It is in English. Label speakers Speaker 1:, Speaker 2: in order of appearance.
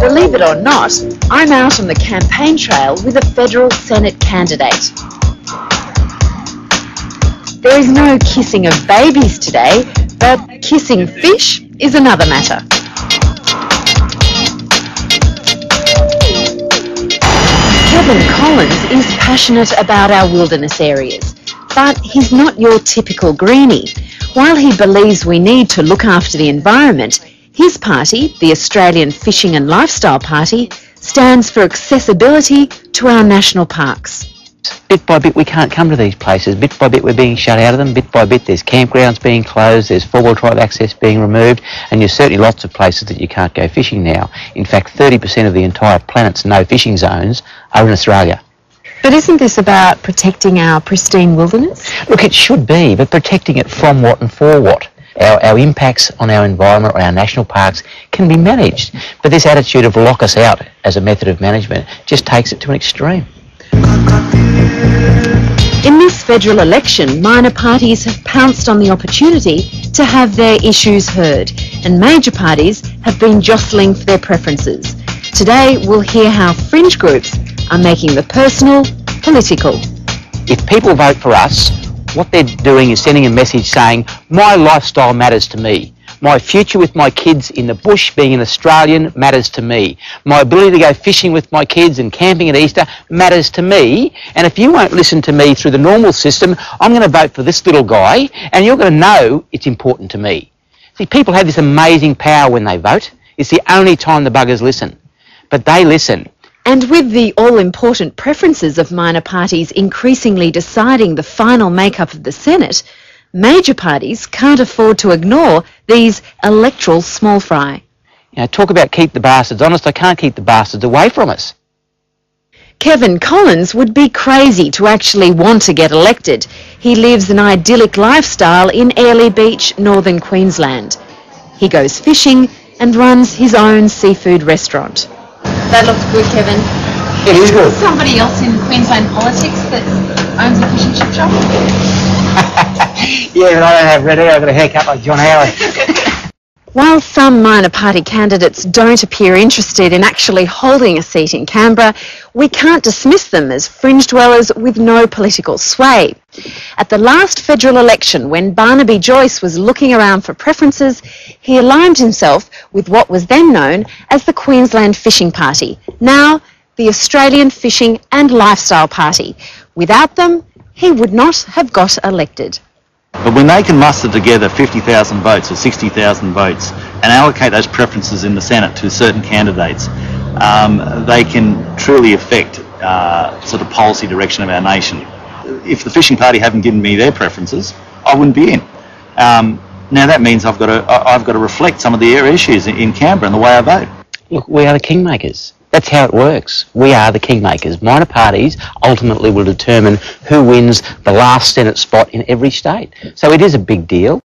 Speaker 1: Believe it or not, I'm out on the campaign trail with a federal Senate candidate. There is no kissing of babies today, but kissing fish is another matter. Kevin Collins is passionate about our wilderness areas, but he's not your typical greenie. While he believes we need to look after the environment, his party, the Australian Fishing and Lifestyle Party, stands for accessibility to our national parks.
Speaker 2: Bit by bit we can't come to these places. Bit by bit we're being shut out of them. Bit by bit there's campgrounds being closed, there's four-wheel drive access being removed, and there's certainly lots of places that you can't go fishing now. In fact, 30% of the entire planet's no fishing zones are in Australia.
Speaker 1: But isn't this about protecting our pristine wilderness?
Speaker 2: Look, it should be, but protecting it from what and for what? Our impacts on our environment or our national parks can be managed, but this attitude of lock us out as a method of management just takes it to an extreme.
Speaker 1: In this federal election, minor parties have pounced on the opportunity to have their issues heard, and major parties have been jostling for their preferences. Today, we'll hear how fringe groups are making the personal political.
Speaker 2: If people vote for us, what they're doing is sending a message saying, my lifestyle matters to me. My future with my kids in the bush, being an Australian, matters to me. My ability to go fishing with my kids and camping at Easter matters to me. And if you won't listen to me through the normal system, I'm going to vote for this little guy, and you're going to know it's important to me. See, people have this amazing power when they vote. It's the only time the buggers listen. But they listen.
Speaker 1: And with the all-important preferences of minor parties increasingly deciding the final makeup of the Senate, major parties can't afford to ignore these electoral small fry.
Speaker 2: You know, talk about keep the bastards honest. I can't keep the bastards away from us.
Speaker 1: Kevin Collins would be crazy to actually want to get elected. He lives an idyllic lifestyle in Airlie Beach, northern Queensland. He goes fishing and runs his own seafood restaurant. That looks good, Kevin.
Speaker 2: It is good.
Speaker 1: Somebody else in Queensland politics that owns a fish and chip shop?
Speaker 2: Yeah, but I don't have red hair. I've got a haircut like John Howard.
Speaker 1: While some minor party candidates don't appear interested in actually holding a seat in Canberra, we can't dismiss them as fringe dwellers with no political sway. At the last federal election, when Barnaby Joyce was looking around for preferences, he aligned himself with what was then known as the Queensland Fishing Party, now the Australian Fishing and Lifestyle Party. Without them, he would not have got elected.
Speaker 3: But when they can muster together 50,000 votes or 60,000 votes and allocate those preferences in the Senate to certain candidates, they can truly affect sort of policy direction of our nation. If the Fishing Party haven't given me their preferences, I wouldn't be in. Now that means I've got to reflect some of their issues in Canberra and the way I vote.
Speaker 2: Look, we are the kingmakers. That's how it works. We are the kingmakers. Minor parties ultimately will determine who wins the last Senate spot in every state. So it is a big deal.